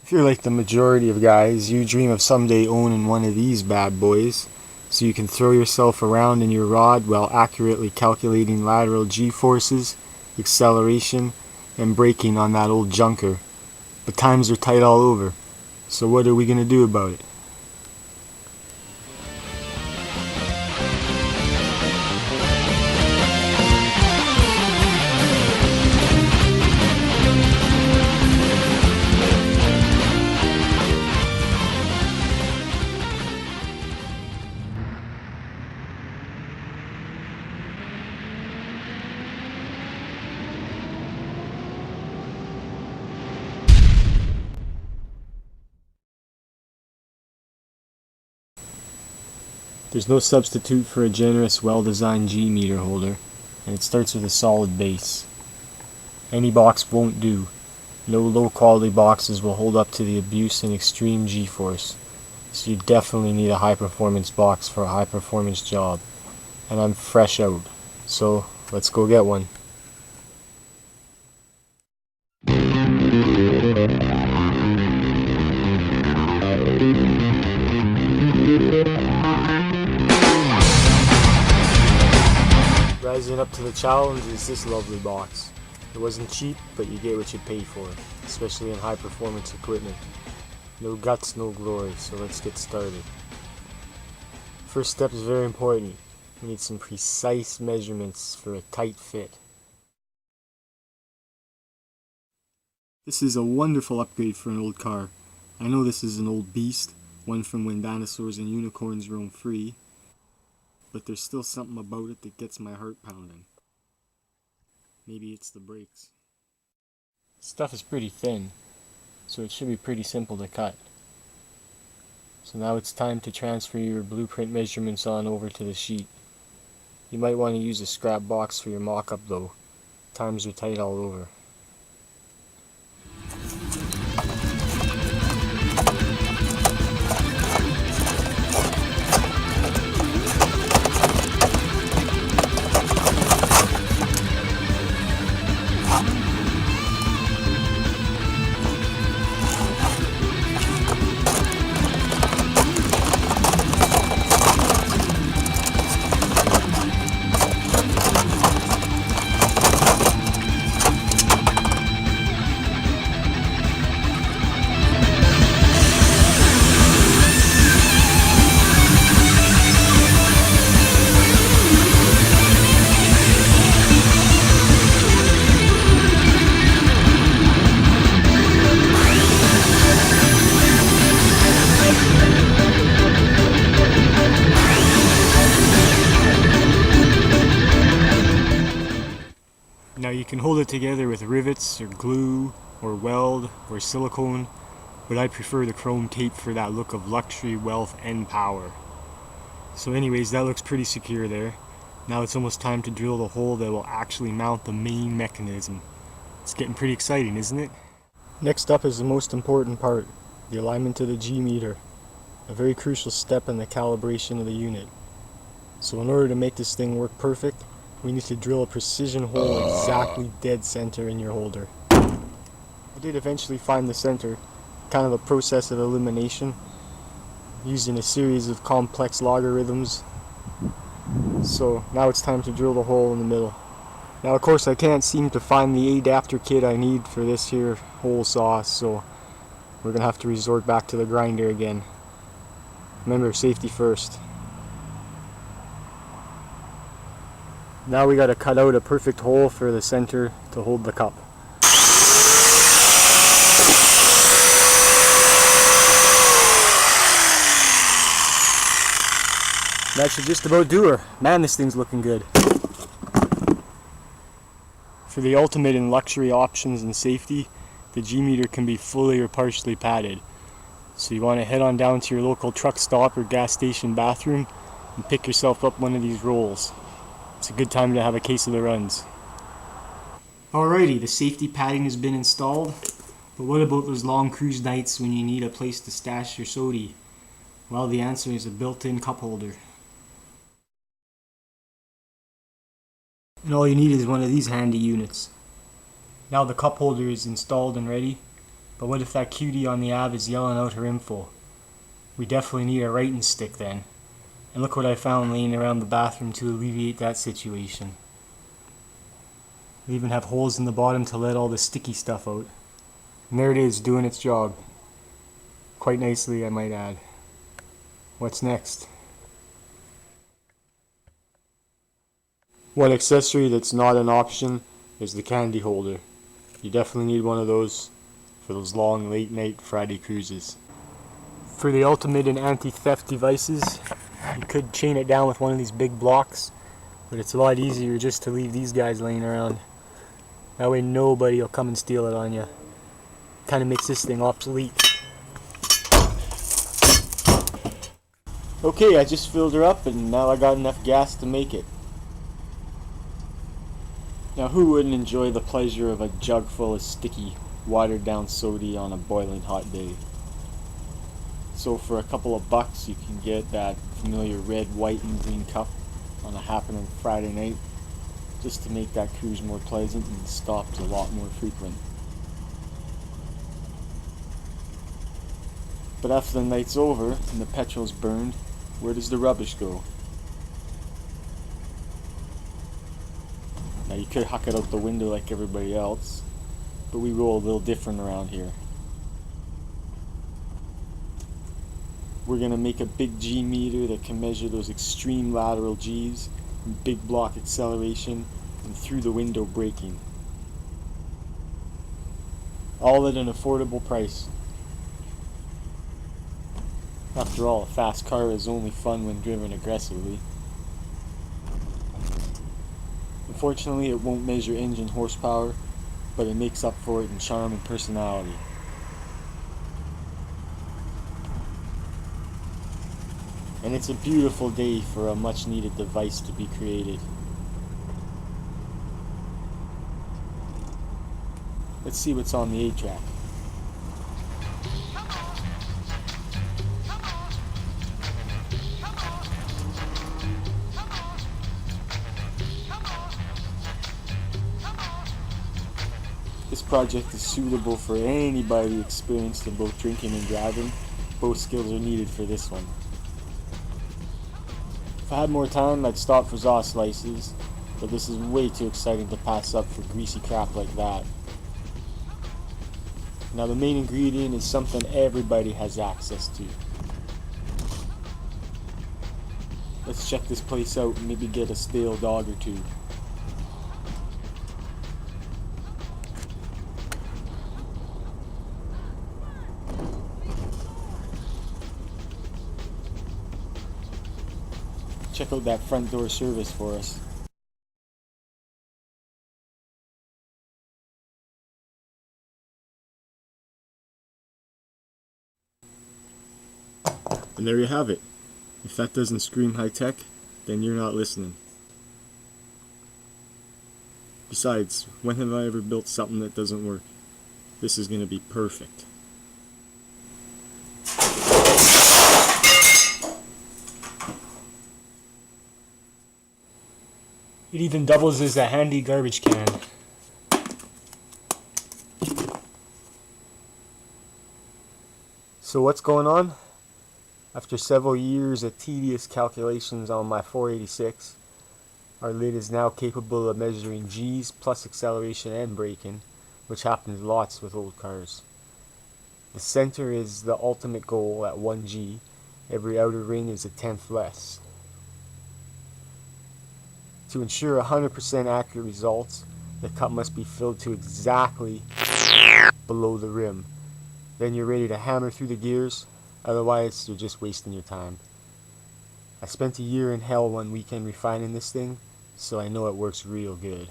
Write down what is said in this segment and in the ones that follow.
If you're like the majority of guys, you dream of someday owning one of these bad boys, so you can throw yourself around in your rod while accurately calculating lateral g-forces, acceleration, and braking on that old junker. But times are tight all over, so what are we gonna do about it? There's no substitute for a generous, well-designed G-meter holder, and it starts with a solid base. Any box won't do. No low-quality boxes will hold up to the abuse and extreme G-force, so you definitely need a high-performance box for a high-performance job. And I'm fresh out, so let's go get one. Rising up to the challenge is this lovely box. It wasn't cheap, but you get what you pay for, especially in high performance equipment. No guts, no glory, so let's get started. First step is very important. We need some precise measurements for a tight fit. This is a wonderful upgrade for an old car. I know this is an old beast, one from when dinosaurs and unicorns roamed free, but there's still something about it that gets my heart pounding. Maybe it's the brakes. Stuff is pretty thin, so it should be pretty simple to cut. So now it's time to transfer your blueprint measurements on over to the sheet. You might want to use a scrap box for your mock-up though. Times are tight all over. Now you can hold it together with rivets or glue or weld or silicone, but I prefer the chrome tape for that look of luxury, wealth, and power. So anyways, that looks pretty secure there. Now it's almost time to drill the hole that will actually mount the main mechanism. It's getting pretty exciting, isn't it? Next up is the most important part, the alignment of the G-meter, a very crucial step in the calibration of the unit. So in order to make this thing work perfect, we need to drill a precision hole exactly dead center in your holder. I did eventually find the center, kind of a process of elimination, using a series of complex logarithms. So now it's time to drill the hole in the middle. Now of course I can't seem to find the adapter kit I need for this here hole saw, so we're gonna have to resort back to the grinder again. Remember, safety first. Now we gotta cut out a perfect hole for the center to hold the cup. That should just about do her. Man, this thing's looking good. For the ultimate in luxury options and safety, the G-meter can be fully or partially padded. So you want to head on down to your local truck stop or gas station bathroom and pick yourself up one of these rolls. It's a good time to have a case of the runs. Alrighty, the safety padding has been installed, but what about those long cruise nights when you need a place to stash your sody? Well, the answer is a built-in cup holder. And all you need is one of these handy units. Now the cup holder is installed and ready, But what if that cutie on the app is yelling out her info? We definitely need a writing stick then. And look what I found laying around the bathroom to alleviate that situation. They even have holes in the bottom to let all the sticky stuff out. And there it is, doing its job. Quite nicely, I might add. What's next? One accessory that's not an option is the candy holder. You definitely need one of those for those long late night Friday cruises. For the ultimate in anti-theft devices, you could chain it down with one of these big blocks, but it's a lot easier just to leave these guys laying around. That way nobody will come and steal it on you. Kind of makes this thing obsolete. Okay, I just filled her up and now I got enough gas to make it. Now who wouldn't enjoy the pleasure of a jug full of sticky, watered down soda on a boiling hot day? So for a couple of bucks you can get that familiar red, white and green cup on a happening Friday night, just to make that cruise more pleasant and stops a lot more frequent. But after the night's over and the petrol's burned, where does the rubbish go? Now you could huck it out the window like everybody else, but we roll a little different around here. We're going to make a big G meter that can measure those extreme lateral Gs and big block acceleration and through the window braking. All at an affordable price. After all, a fast car is only fun when driven aggressively. Unfortunately, it won't measure engine horsepower, but it makes up for it in charm and personality. And it's a beautiful day for a much needed device to be created. Let's see what's on the 8-track. This project is suitable for anybody experienced in both drinking and driving. Both skills are needed for this one. If I had more time, I'd stop for Zaw slices, but this is way too exciting to pass up for greasy crap like that. Now the main ingredient is something everybody has access to. Let's check this place out and maybe get a stale dog or two. Check out that front door service for us. And there you have it. If that doesn't scream high tech, then you're not listening. Besides, when have I ever built something that doesn't work? This is going to be perfect. It even doubles as a handy garbage can. So what's going on? After several years of tedious calculations on my 486, our lid is now capable of measuring G's plus acceleration and braking, which happens lots with old cars. The center is the ultimate goal at 1 G. Every outer ring is a tenth less. To ensure 100% accurate results, the cup must be filled to exactly below the rim. Then you're ready to hammer through the gears, otherwise you're just wasting your time. I spent a year in hell one weekend refining this thing, so I know it works real good.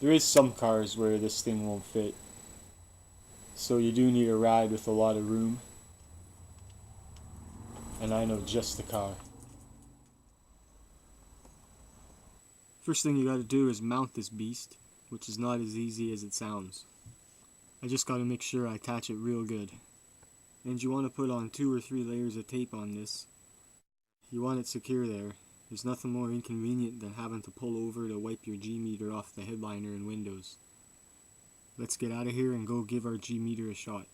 There is some cars where this thing won't fit, so you do need a ride with a lot of room, and I know just the car. First thing you gotta do is mount this beast, which is not as easy as it sounds. I just gotta make sure I attach it real good. And you want to put on 2 or 3 layers of tape on this. You want it secure there. There's nothing more inconvenient than having to pull over to wipe your G meter off the headliner and windows. let's get out of here and go give our G meter a shot.